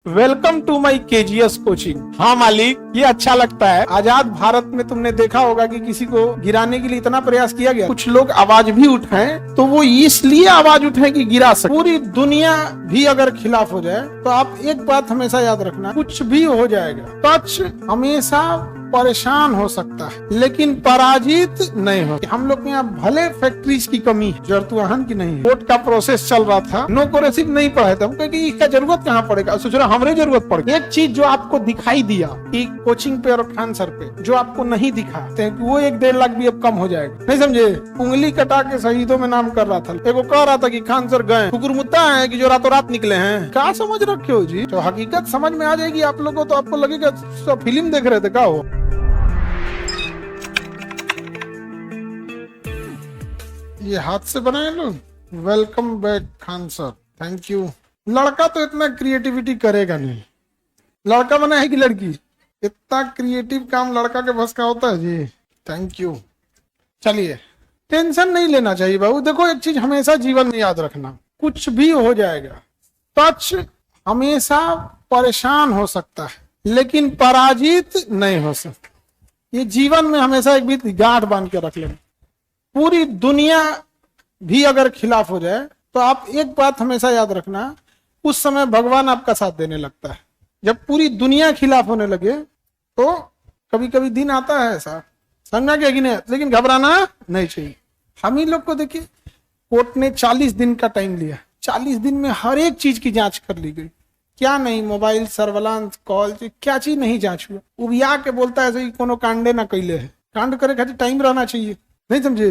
Welcome to my KGS coaching. हाँ मालिक, ये अच्छा लगता है। आजाद भारत में तुमने देखा होगा कि किसी को गिराने के लिए इतना प्रयास किया गया, कुछ लोग आवाज भी उठाएं तो वो इसलिए आवाज उठाएं कि गिरा सके। पूरी दुनिया भी अगर खिलाफ हो जाए तो आप एक बात हमेशा याद रखना, कुछ भी हो जाएगा। टच हमेशा परेशान हो सकता है लेकिन पराजित नहीं हो। हम लोग के यहाँ भले फैक्ट्रीज की कमी है, जरतुआहन की नहीं है। कोर्ट का प्रोसेस चल रहा था, नो कोरेसिव नहीं पढ़े थे हम, क्योंकि इसका जरूरत कहाँ पड़ेगा। सोच रहे हमरे जरूरत पड़ गई। एक चीज जो आपको दिखाई दिया कि कोचिंग पे और खान सर पे, जो आपको नहीं दिखा वो 1-1.5 लाख भी अब कम हो जाएगा। नहीं समझे? उंगली कटा के शहीदों में नाम कर रहा था। एगो कह रहा था कि खान सर गए, कुकुर मुद्दा है कि जो रातों रात निकले हैं। क्या समझ रखे हो जी? तो हकीकत समझ में आ जाएगी आप लोगों को, तो आपको लगेगा सब फिल्म देख रहे थे। क्या हो ये हाथ से बनाए लोग। Welcome back Khan sir, thank you. लड़का तो इतना क्रिएटिविटी करेगा नहीं। लड़का बना है कि लड़की? इतना क्रिएटिव काम लड़का के बस का होता है जी। Thank you. चलिए, टेंशन नहीं लेना चाहिए बाबू। देखो एक चीज हमेशा जीवन में याद रखना, कुछ भी हो जाएगा। टच हमेशा परेशान हो सकता है लेकिन पराजित नहीं हो सकता। ये जीवन में हमेशा एक भी गांठ बांध के रख लेना। पूरी दुनिया भी अगर खिलाफ हो जाए तो आप एक बात हमेशा याद रखना, उस समय भगवान आपका साथ देने लगता है। जब पूरी दुनिया खिलाफ होने लगे तो कभी कभी दिन आता है ऐसा, समझना क्या कि नहीं, लेकिन घबराना नहीं चाहिए। हम ही लोग को देखिए, कोर्ट ने 40 दिन का टाइम लिया। 40 दिन में हर एक चीज की जांच कर ली गई। क्या नहीं, मोबाइल सर्वेलांस कॉल, क्या चीज नहीं जांच हुआ। उबिया के बोलता है ऐसे कोनो कांडे ना कैले है। कांड करे खातिर टाइम रहना चाहिए। नहीं समझे?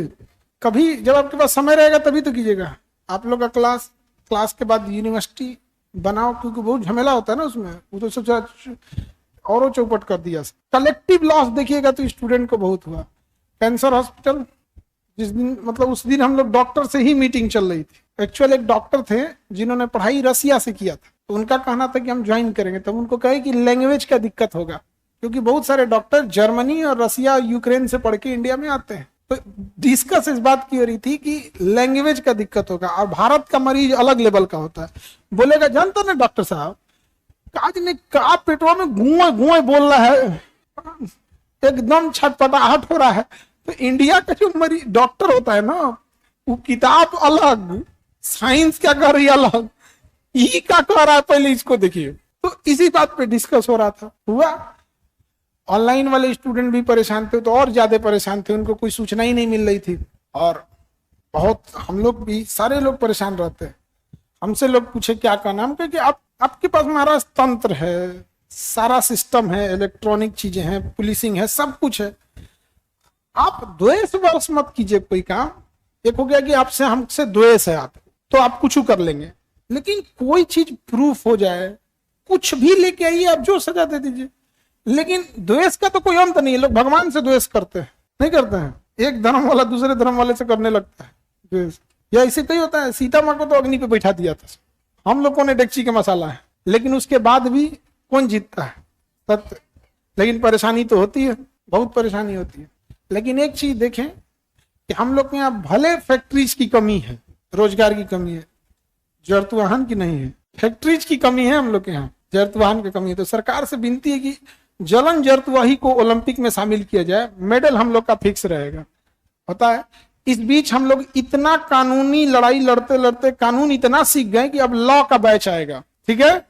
कभी जब आपके पास समय रहेगा तभी तो कीजिएगा। आप लोग का क्लास के बाद यूनिवर्सिटी बनाओ, क्योंकि बहुत झमेला होता है ना उसमें। वो तो सबसे और चौपट कर दिया। कलेक्टिव लॉस देखिएगा तो स्टूडेंट को बहुत हुआ। कैंसर हॉस्पिटल जिस दिन, मतलब उस दिन हम लोग डॉक्टर से ही मीटिंग चल रही थी। एक्चुअल एक डॉक्टर थे जिन्होंने पढ़ाई रसिया से किया था, तो उनका कहना था कि हम ज्वाइन करेंगे। तब उनको कहे कि लैंग्वेज का दिक्कत होगा, क्योंकि बहुत सारे डॉक्टर जर्मनी और रसिया यूक्रेन से पढ़ के इंडिया में आते हैं। तो डिस्कस इस बात की हो रही थी कि लैंग्वेज का दिक्कत होगा और भारत का मरीज अलग लेवल का होता है। बोलेगा जानता ना डॉक्टर साहब, काज ने का पेटवा में गुआ बोल रहा है, एकदम छटपटाहट हो रहा है। तो इंडिया का जो मरीज डॉक्टर होता है ना, वो किताब अलग, साइंस क्या कर रही है अलग, ये क्या कह रहा है पहले इसको देखिए। तो इसी बात पे डिस्कस हो रहा था। हुआ ऑनलाइन वाले स्टूडेंट भी परेशान थे, तो और ज्यादा परेशान थे। उनको कोई सूचना ही नहीं मिल रही थी और बहुत हम लोग भी सारे लोग परेशान रहते हैं। हमसे लोग पूछे क्या करना, हम कहे कि आपके पास महाराज तंत्र है, सारा सिस्टम है, इलेक्ट्रॉनिक चीजें हैं, पुलिसिंग है, सब कुछ है। आप द्वेष वर्ष मत कीजिए कोई काम। एक हो गया कि आपसे हमसे द्वेष है आप, तो आप कुछ कर लेंगे, लेकिन कोई चीज प्रूफ हो जाए, कुछ भी लेके आइए, आप जो सजा दे दीजिए। लेकिन द्वेष का तो कोई अंत नहीं है। लोग भगवान से द्वेष करते हैं, नहीं करते हैं? एक धर्म वाला दूसरे धर्म वाले से करने लगता है द्वेष। या इसे कहीं होता है, सीता माँ को तो अग्नि पे बैठा दिया था, हम लोगों ने डेक्ची का मसाला है, लेकिन उसके बाद भी कौन जीतता है? सत्य। लेकिन परेशानी तो होती है, बहुत परेशानी होती है। लेकिन एक चीज देखें कि हम लोग के यहाँ भले फैक्ट्रीज की कमी है, रोजगार की कमी है, जरतुआहन की नहीं है। फैक्ट्रीज की कमी है हम लोग के यहाँ, जरतुआहन की कमी है। तो सरकार से विनती है कि जलन जरतुआही को ओलंपिक में शामिल किया जाए, मेडल हम लोग का फिक्स रहेगा। होता है इस बीच हम लोग इतना कानूनी लड़ाई लड़ते लड़ते कानून इतना सीख गए कि अब लॉ का बैच आएगा, ठीक है?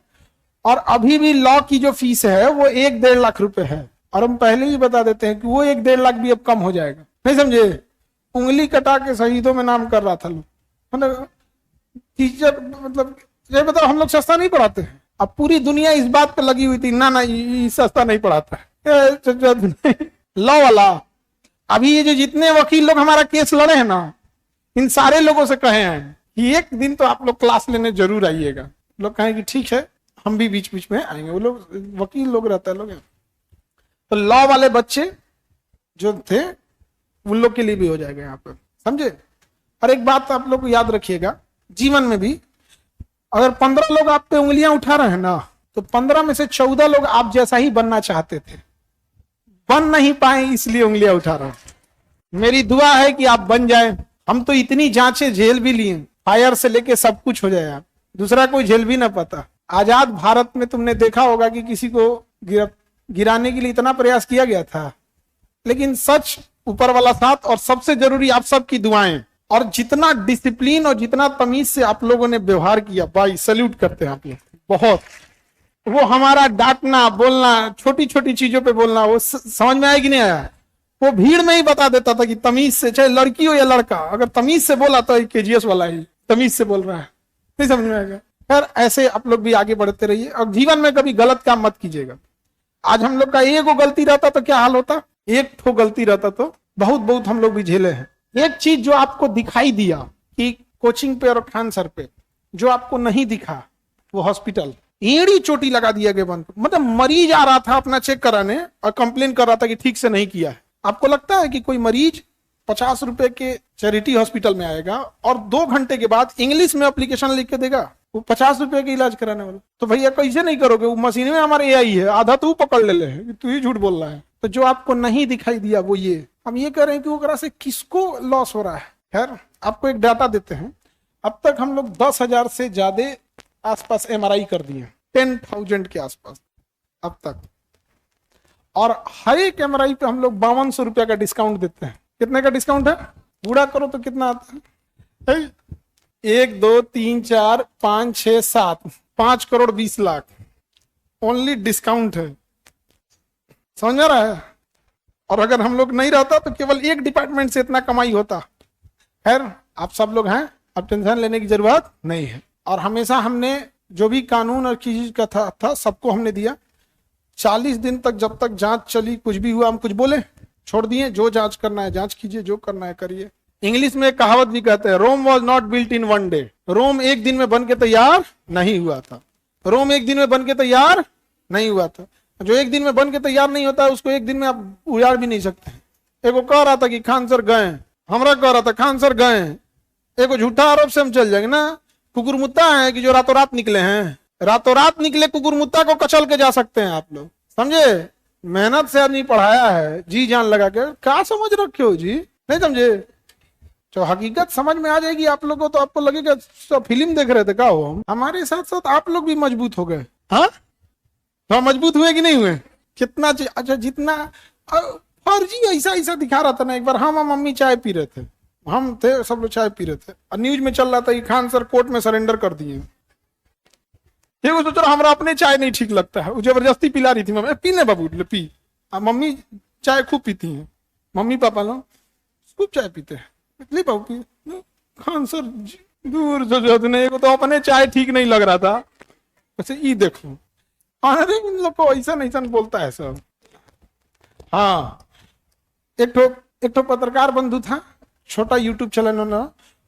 और अभी भी लॉ की जो फीस है वो 1-1.5 लाख रुपए है, और हम पहले ही बता देते हैं कि वो 1-1.5 लाख भी अब कम हो जाएगा। नहीं समझे? उंगली कटा के शहीदों में नाम कर रहा था लोग। टीचर मतलब ये बताओ, हम लोग सस्ता नहीं पढ़ाते हैं। अब पूरी दुनिया इस बात पे लगी हुई थी, ना ये सस्ता नहीं पढ़ाता है लॉ वाला। अभी ये जो जितने वकील लोग हमारा केस लड़े हैं ना, इन सारे लोगों से कहे हैं कि एक दिन तो आप लोग क्लास लेने जरूर आइएगा। लोग कहें कि ठीक है, हम भी बीच बीच में आएंगे। वो लोग वकील लोग रहता है लोग। तो लॉ वाले बच्चे जो थे उन लोग के लिए भी हो जाएगा यहाँ पर, समझे? और एक बात आप लोग को याद रखिएगा, जीवन में भी अगर 15 लोग आप पे उंगलियां उठा रहे हैं ना, तो 15 में से 14 लोग आप जैसा ही बनना चाहते थे, बन नहीं पाए, इसलिए उंगलियां उठा रहे हैं। मेरी दुआ है कि आप बन जाए। हम तो इतनी जांचें झेल भी लिए, फायर से लेके सब कुछ हो जाए, आप दूसरा कोई झेल भी ना पाता। आजाद भारत में तुमने देखा होगा कि किसी को गिराने के लिए इतना प्रयास किया गया था, लेकिन सच, ऊपर वाला साथ, और सबसे जरूरी आप सबकी दुआएं, और जितना डिसिप्लिन और जितना तमीज से आप लोगों ने व्यवहार किया, भाई सल्यूट करते हैं आप लोग बहुत। वो हमारा डांटना, बोलना, छोटी छोटी चीजों पे बोलना, वो समझ में आया कि नहीं आया? वो भीड़ में ही बता देता था कि तमीज से, चाहे लड़की हो या लड़का, अगर तमीज से बोला तो केजीएस वाला ही तमीज से बोल रहा है, नहीं समझ में आएगा। खैर ऐसे आप लोग भी आगे बढ़ते रहिए और जीवन में कभी गलत काम मत कीजिएगा। आज हम लोग का एक गलती रहता तो क्या हाल होता, एक ठो गलती रहता तो बहुत बहुत हम लोग भी झेले हैं। एक चीज जो आपको दिखाई दिया कि कोचिंग पे और खान सर पे, जो आपको नहीं दिखा वो हॉस्पिटल एड़ी चोटी लगा दिया गया बंद। मतलब मरीज आ रहा था अपना चेक कराने और कंप्लेन कर रहा था कि ठीक से नहीं किया है। आपको लगता है कि कोई मरीज 50 रुपए के चैरिटी हॉस्पिटल में आएगा और 2 घंटे के बाद इंग्लिश में एप्लीकेशन लिख के देगा वो 50 रुपए के इलाज कराने वाला? तो भैया कैसे नहीं करोगे? वो मशीन में हमारे एआई है, आधा तू पकड़ ले है, तू ही झूठ बोल रहा है। तो जो आपको नहीं दिखाई दिया वो ये, हम ये कह रहे हैं कि वो से किसको लॉस हो रहा है। खैर आपको एक डाटा देते हैं, अब तक हम लोग 10,000 से ज्यादा आसपास एमआरआई कर दिए, 10,000 के आसपास अब तक, और हर एक एमआरआई पे हम लोग 5200 रुपया का डिस्काउंट देते हैं। कितने का डिस्काउंट है? पूरा करो तो कितना आता है? 1 2 3 4 5 6 7 5 करोड़ 20 लाख ओनली डिस्काउंट है। समझ आ रहा है? और अगर हम लोग नहीं रहता तो केवल एक डिपार्टमेंट से इतना कमाई होता। खैर आप सब लोग हैं, अब टेंशन लेने की जरूरत नहीं है। और हमेशा हमने जो भी कानून और किसी चीज का था सबको हमने दिया। 40 दिन तक जब तक जांच चली, कुछ भी हुआ हम कुछ बोले छोड़ दिए। जो जांच करना है जांच कीजिए, जो करना है करिए। इंग्लिश में एक कहावत भी कहते हैं, Rome was not built in 1 day. Rome एक दिन में बन के तैयार नहीं हुआ था। रोम एक दिन में बन के तैयार नहीं हुआ था। जो एक दिन में बन के तैयार नहीं होता है उसको एक दिन में आप उजाड़ भी नहीं सकते। एगो कह रहा था कि खान सर गए, हमरा कह रहा था खान सर गए, एगो झूठा आरोप से हम चल जाएंगे ना। कुकुरमुत्ता है कि जो रातों रात निकले हैं, रातों रात निकले कुकुरमुत्ता को कचल के जा सकते हैं आप लोग, समझे? मेहनत से आदमी पढ़ाया है, जी जान लगा के, क्या समझ रखे हो जी, नहीं समझे? जो हकीकत समझ में आ जाएगी आप लोगों को तो आपको लगेगा सब फिल्म देख रहे थे क्या हो। हमारे साथ साथ आप लोग भी मजबूत हो गए। हाँ तो मजबूत हुए कि नहीं हुए? कितना अच्छा, जितना फर्जी ऐसा ऐसा दिखा रहा था ना। एक बार हम मम्मी चाय पी रहे थे, हम थे सब लोग चाय पी रहे थे और न्यूज में चल रहा था कि खान सर कोर्ट में सरेंडर कर दिए। ये वो सोच रहा हमारा अपने चाय नहीं ठीक लगता है, वो जबरदस्ती पिला रही थी मम्मी, पीने बाबू पी। मम्मी चाय खूब पीती हैं, मम्मी पापा लोग खूब चाय पीते हैं, ले बाबू पी। खान सर दूर से तो अपने चाय ठीक नहीं लग रहा था, वैसे ये देखो अरे इन लोग को ऐसा नहीं बोलता है सब। हाँ एक ठो पत्रकार बंधु था, छोटा यूट्यूब चैनल ना,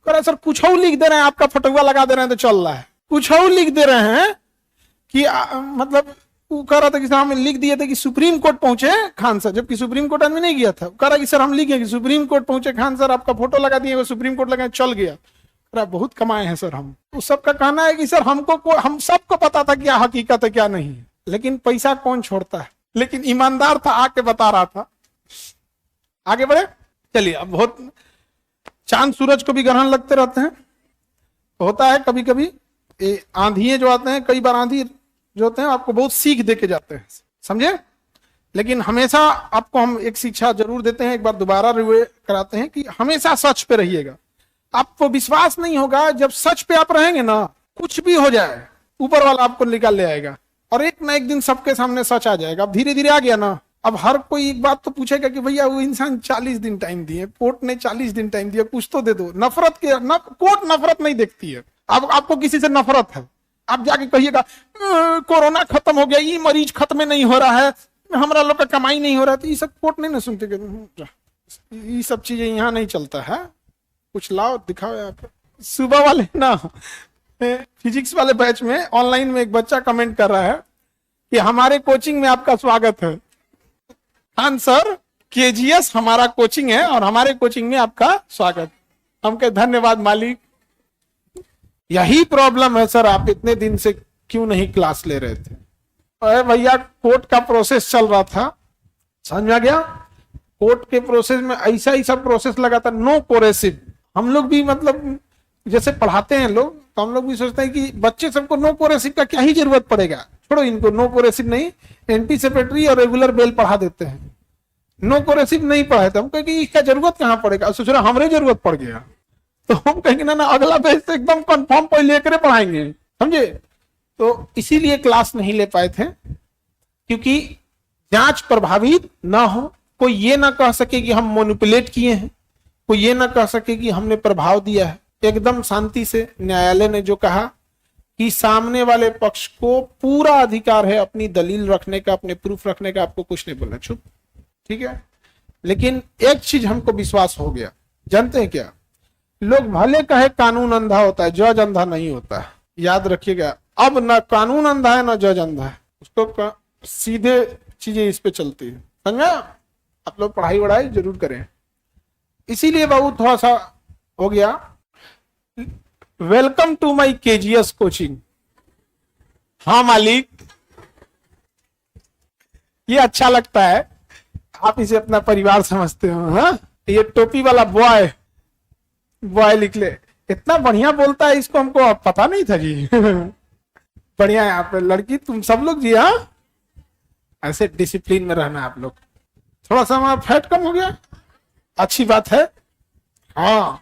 कह रहा सर कुछ लिख दे रहे हैं, आपका फटुआ लगा दे रहे हैं तो चल रहा है। कुछ लिख दे रहे हैं कि मतलब वो कह रहा था कि सर हम लिख दिए थे कि सुप्रीम कोर्ट पहुंचे खान सर, जबकि सुप्रीम कोर्ट आदमी नहीं गया था। कह रहा कि सर हम लिखे कि सुप्रीम कोर्ट पहुंचे खान सर, आपका फोटो लगा दिए, सुप्रीम कोर्ट लगा चल गया। बहुत कमाए हैं सर हम। उस सबका कहना है कि सर हम सबको पता था क्या हकीकत है क्या नहीं, लेकिन पैसा कौन छोड़ता है। लेकिन ईमानदार था, आके बता रहा था। आगे बढ़े चलिए। अब बहुत चांद सूरज को भी ग्रहण लगते रहते हैं, होता है कभी कभी। आंधिये जो आते हैं, कई बार आंधी जो होते हैं आपको बहुत सीख दे के जाते हैं, समझे? लेकिन हमेशा आपको हम एक शिक्षा जरूर देते हैं, एक बार दोबारा रिव्यू कराते हैं कि हमेशा सच पे रहिएगा। आपको विश्वास नहीं होगा, जब सच पे आप रहेंगे ना, कुछ भी हो जाए ऊपर वाला आपको निकाल ले आएगा और एक ना एक दिन सबके सामने सच आ जाएगा। अब धीरे धीरे आ गया ना, अब हर कोई एक बात तो पूछेगा कि भैया वो इंसान 40 दिन टाइम दिए, कोर्ट ने 40 दिन टाइम दिया, कुछ तो दे दो। नफरत के कोर्ट नफरत नहीं देखती है। अब आपको किसी से नफरत है, आप जाके कहिएगा कोरोना खत्म हो गया, ये मरीज खत्म नहीं हो रहा है, हमारा लोग का कमाई नहीं हो रहा है, तो ये सब कोर्ट नहीं ना सुनते। ये सब चीजें यहाँ नहीं चलता है। कुछ लाओ दिखाओ यहाँ पे। सुबह वाले ना फिजिक्स वाले बैच में ऑनलाइन में एक बच्चा कमेंट कर रहा है कि हमारे कोचिंग में आपका स्वागत है। खान सर केजीएस हमारा कोचिंग है और हमारे कोचिंग में आपका स्वागत। हम कहे धन्यवाद मालिक। यही प्रॉब्लम है सर, आप इतने दिन से क्यों नहीं क्लास ले रहे थे? अरे भैया कोर्ट का प्रोसेस चल रहा था, समझ में आ गया? कोर्ट के प्रोसेस में ऐसा प्रोसेस लगा था, नो कोरेसिव। हम लोग भी मतलब जैसे पढ़ाते हैं लोग, तो हम लोग भी सोचते हैं कि बच्चे सबको नो कोरेसिव का क्या ही जरूरत पड़ेगा, छोड़ो इनको, नो कोरेसिव नहीं, एंटीसिपेटरी और रेगुलर बेल पढ़ा देते हैं, नो कोरेसिव नहीं पढ़ाए थे। हम कहेंगे इसका जरूरत कहाँ पड़ेगा, सोच रहे हमारे जरूरत पड़ गया, तो हम कहेंगे ना अगला पेज तो एकदम कंफर्म पहले लेकर पढ़ाएंगे, समझे। तो इसीलिए क्लास नहीं ले पाए थे, क्योंकि जांच प्रभावित ना हो, कोई ये ना कह सके कि हम मैनिपुलेट किए हैं, कोई ये ना कह सके कि हमने प्रभाव दिया है। एकदम शांति से न्यायालय ने जो कहा कि सामने वाले पक्ष को पूरा अधिकार है अपनी दलील रखने का, अपने प्रूफ रखने का, आपको कुछ नहीं बोलना, चुप, ठीक है। लेकिन एक चीज हमको विश्वास हो गया, जानते हैं क्या, लोग भले कहे कानून अंधा होता है, जज अंधा नहीं होता है, याद रखिएगा। अब ना कानून अंधा है ना जज अंधा है, उसको सीधे चीजें इस पे चलती है, समझा। आप लोग पढ़ाई वढ़ाई जरूर करें। इसीलिए बाबू थोड़ा सा हो गया। Welcome to my KGS coaching. हाँ मालिक, ये अच्छा लगता है, आप इसे अपना परिवार समझते हो। हाँ, ये टोपी वाला बॉय, बॉय लिख ले, इतना बढ़िया बोलता है, इसको हमको पता नहीं था जी। बढ़िया है आप लड़की, तुम सब लोग जी। हाँ, ऐसे डिसिप्लिन में रहना आप लोग। थोड़ा सा हमारा फैट कम हो गया, अच्छी बात है। हाँ,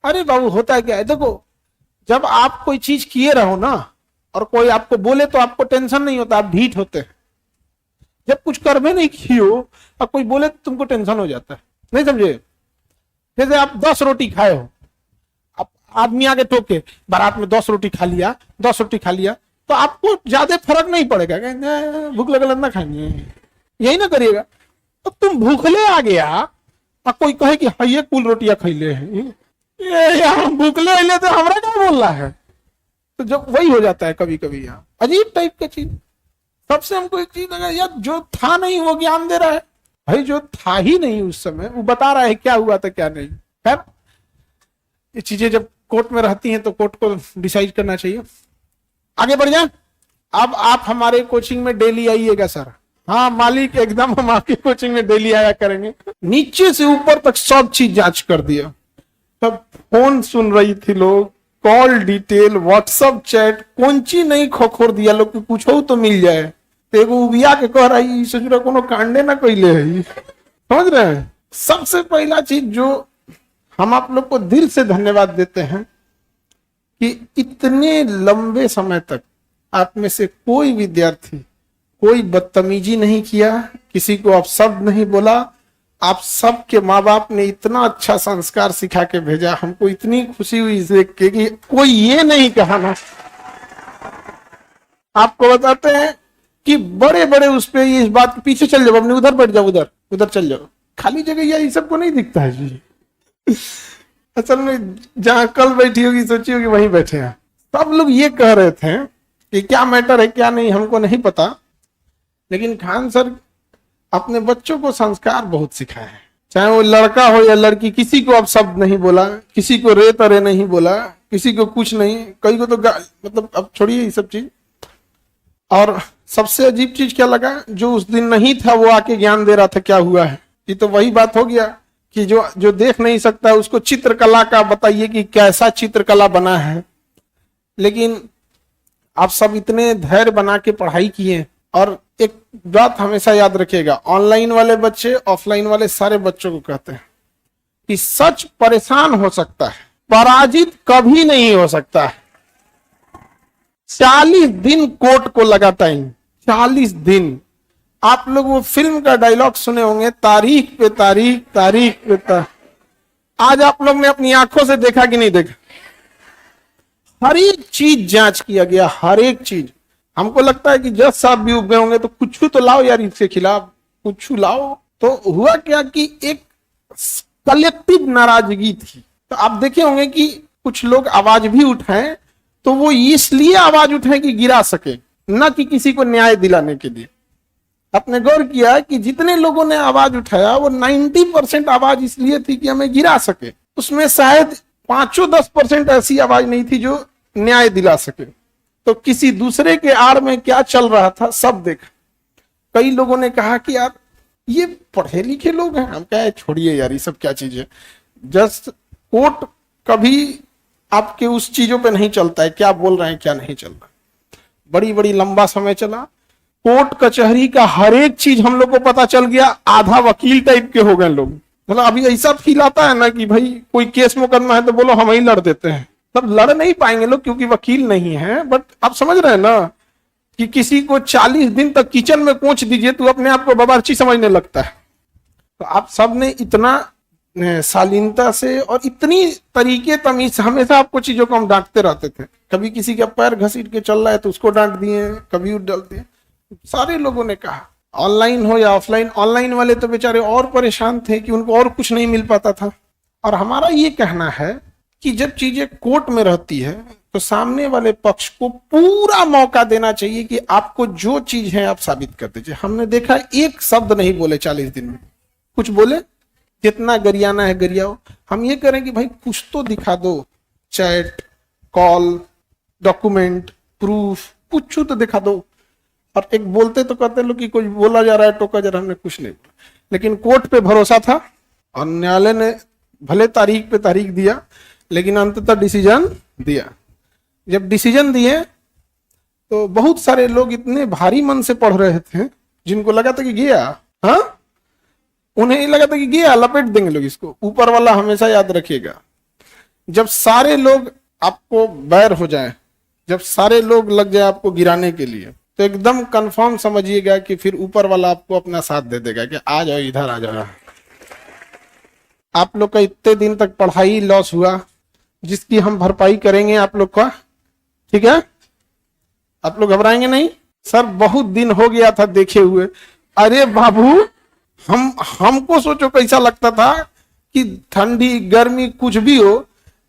अरे बाबू होता है क्या है, देखो जब आप कोई चीज किए रहो ना और कोई आपको बोले तो आपको टेंशन नहीं होता, आप ढीठ होते हैं। जब कुछ कर में नहीं किए हो और कोई बोले तो तुमको टेंशन हो जाता है, नहीं समझे। जैसे आप 10 रोटी खाए हो, आप आदमी आगे टोके, बारात में 10 रोटी खा लिया, 10 रोटी खा लिया, तो आपको ज्यादा फर्क नहीं पड़ेगा, भूख लगल ना खाएंगे, यही ना करिएगा। तो तुम भूखले आ गया और कोई कहे कि हाँ ये कुल रोटियां खैले हैं, हम भूखले हिले तो हमारा क्या बोल रहा है। तो जब वही हो जाता है कभी कभी, यहाँ अजीब टाइप का चीज। सबसे हमको एक चीज लगा, यार जो था नहीं वो ज्ञान दे रहा है, भाई जो था ही नहीं उस समय वो बता रहा है क्या हुआ था क्या नहीं। खैर, ये चीजें जब कोर्ट में रहती हैं तो कोर्ट को डिसाइड करना चाहिए। आगे बढ़ जाए। अब आप हमारे कोचिंग में डेली आइएगा सर। हाँ मालिक, एकदम हम आपकी कोचिंग में डेली आया करेंगे। नीचे से ऊपर तक सब चीज जांच कर दिया। तब फोन सुन रही थी लोग, कॉल डिटेल, व्हाट्सएप चैट, कौन चीज नहीं खोखोर दिया लोग कि पूछो तो मिल जाए। तो एगो उबिया के कह रही सोच रहा कोनो कांडे ना कैले है, समझ रहे हैं। सबसे पहला चीज जो हम आप लोग को दिल से धन्यवाद देते हैं कि इतने लंबे समय तक आप में से कोई विद्यार्थी कोई बदतमीजी नहीं किया, किसी को आप शब्द नहीं बोला। आप सबके माँ बाप ने इतना अच्छा संस्कार सिखा के भेजा, हमको इतनी खुशी हुई देख के कि कोई ये नहीं कहा ना। आपको बताते हैं कि बड़े बड़े उस पे इस बात के पीछे चल जाओ, अपने उधर बैठ जाओ, उधर उधर चल जाओ, खाली जगह ये सबको नहीं दिखता है जी। असल में जहां कल बैठी होगी सोची होगी वहीं बैठे हैं। सब लोग ये कह रहे थे कि क्या मैटर है क्या नहीं हमको नहीं पता, लेकिन खान सर अपने बच्चों को संस्कार बहुत सिखाए हैं। चाहे वो लड़का हो या लड़की, किसी को अब शब्द नहीं बोला, किसी को रे तरे नहीं बोला, किसी को कुछ नहीं, कई को तो मतलब अब छोड़िए ये सब चीज। और सबसे अजीब चीज क्या लगा, जो उस दिन नहीं था वो आके ज्ञान दे रहा था क्या हुआ है। ये तो वही बात हो गया कि जो देख नहीं सकता उसको चित्रकला का बताइए कि कैसा चित्रकला बना है। लेकिन आप सब इतने धैर्य बना के पढ़ाई किए। और एक बात हमेशा याद रखिएगा, ऑनलाइन वाले बच्चे ऑफलाइन वाले सारे बच्चों को कहते हैं कि सच परेशान हो सकता है, पराजित कभी नहीं हो सकता है। 40 दिन कोर्ट को लगा टाइम, 40 दिन। आप लोग वो फिल्म का डायलॉग सुने होंगे, तारीख पे तारीख, तारीख पे तारीख। आज आप लोग ने अपनी आंखों से देखा कि नहीं देखा, हर एक चीज जांच किया गया, हर एक चीज। हमको लगता है कि जज साहब भी उग गए होंगे तो कुछ तो लाओ यार इसके खिलाफ, कुछ लाओ। तो हुआ क्या कि एक कलेक्टिव नाराजगी थी। तो आप देखे होंगे कि कुछ लोग आवाज भी उठाएं तो वो इसलिए आवाज उठाएं कि गिरा सके, न कि किसी को न्याय दिलाने के लिए। आपने गौर किया कि जितने लोगों ने आवाज उठाया वो 90% आवाज इसलिए थी कि हमें गिरा सके। उसमें शायद 5-10% ऐसी आवाज नहीं थी जो न्याय दिला सके। तो किसी दूसरे के आड़ में क्या चल रहा था सब देखा। कई लोगों ने कहा कि यार ये पढ़े लिखे लोग हैं, हम क्या छोड़िए यार ये सब क्या चीज है। जस्ट कोर्ट कभी आपके उस चीजों पे नहीं चलता है, क्या बोल रहे हैं क्या नहीं चल रहा। बड़ी बड़ी लंबा समय चला, कोर्ट कचहरी का हर एक चीज हम लोग को पता चल गया, आधा वकील टाइप के हो गए लोग। मतलब अभी ऐसा फील आता है ना कि भाई कोई केस मुकदमा है तो बोलो हम ही लड़ देते हैं। तब लड़ नहीं पाएंगे लोग क्योंकि वकील नहीं है, बट आप समझ रहे हैं ना कि किसी को 40 दिन तक किचन में कोच दीजिए तो अपने आप को बावर्ची समझने लगता है। तो आप सब ने इतना शालीनता से और इतनी तरीके तमीज से हमेशा आपको चीजों को हम डांटते रहते थे। कभी किसी का पैर घसीट के चल रहा है तो उसको डांट दिए, कभी डाल दिए। सारे लोगों ने कहा, ऑनलाइन हो या ऑफलाइन। ऑनलाइन वाले तो बेचारे और परेशान थे कि उनको और कुछ नहीं मिल पाता था। और हमारा ये कहना है कि जब चीजें कोर्ट में रहती है तो सामने वाले पक्ष को पूरा मौका देना चाहिए कि आपको जो चीज है आप साबित कर दीजिए। हमने देखा एक शब्द नहीं बोले 40 दिन में, कुछ बोले, जितना गरियाना है गरियाओ। हम ये करें कि भाई कुछ तो दिखा दो, चैट, कॉल, डॉक्यूमेंट, प्रूफ, कुछ तो दिखा दो। और एक बोलते तो कहते लोग कि कुछ बोला जा रहा है, टोका जा रहा है, हमने कुछ नहीं बोला। लेकिन कोर्ट पे भरोसा था और न्यायालय ने भले तारीख पे तारीख दिया लेकिन अंततः डिसीजन दिया। जब डिसीजन दिए तो बहुत सारे लोग इतने भारी मन से पढ़ रहे थे, जिनको लगा था कि गया, हाँ, उन्हें लगा था कि गया, लपेट देंगे लोग इसको। ऊपर वाला हमेशा याद रखिएगा, जब सारे लोग आपको बैर हो जाए, जब सारे लोग लग जाए आपको गिराने के लिए, तो एकदम कंफर्म समझिएगा कि फिर ऊपर वाला आपको अपना साथ दे देगा कि आ जाओ, इधर आ जाओ। आप लोग का इतने दिन तक पढ़ाई लॉस हुआ, जिसकी हम भरपाई करेंगे आप लोग का, ठीक है? आप लोग घबराएंगे नहीं। सर बहुत दिन हो गया था देखे हुए। अरे बाबू, हमको सोचो कैसा लगता था कि ठंडी गर्मी कुछ भी हो,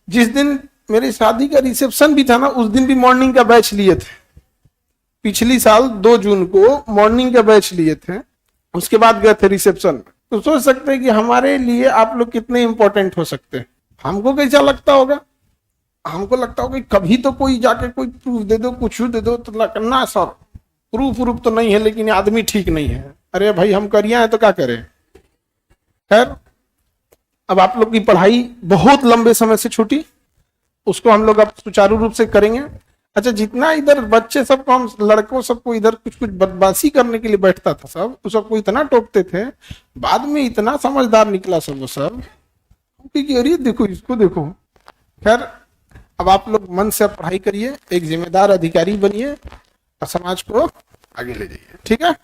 जिस दिन मेरी शादी का रिसेप्शन भी था ना, उस दिन भी मॉर्निंग का बैच लिए थे। पिछली साल 2 जून को मॉर्निंग का बैच लिए थे, उसके बाद गए थे रिसेप्शन में। तो सोच सकते हैं कि हमारे लिए आप लोग कितने इंपॉर्टेंट हो सकते हैं। हमको कैसा लगता होगा? हमको लगता होगा कि कभी तो कोई जाके कोई प्रूफ दे दो, कुछ दे दो। तो ना सर, प्रूफ तो नहीं है लेकिन आदमी ठीक नहीं है। अरे भाई हम करिया है तो क्या करें। खैर, अब आप लोग की पढ़ाई बहुत लंबे समय से छूटी, उसको हम लोग अब सुचारू रूप से करेंगे। अच्छा, जितना इधर बच्चे सबको, हम लड़कों सबको इधर कुछ कुछ बदमाशी करने के लिए बैठता था सब, उस सबको इतना टोकते थे, बाद में इतना समझदार निकला सब वो सब कि अरे देखो इसको देखो। खैर, अब आप लोग मन से पढ़ाई करिए, एक जिम्मेदार अधिकारी बनिए और समाज को आगे ले जाइए, ठीक है?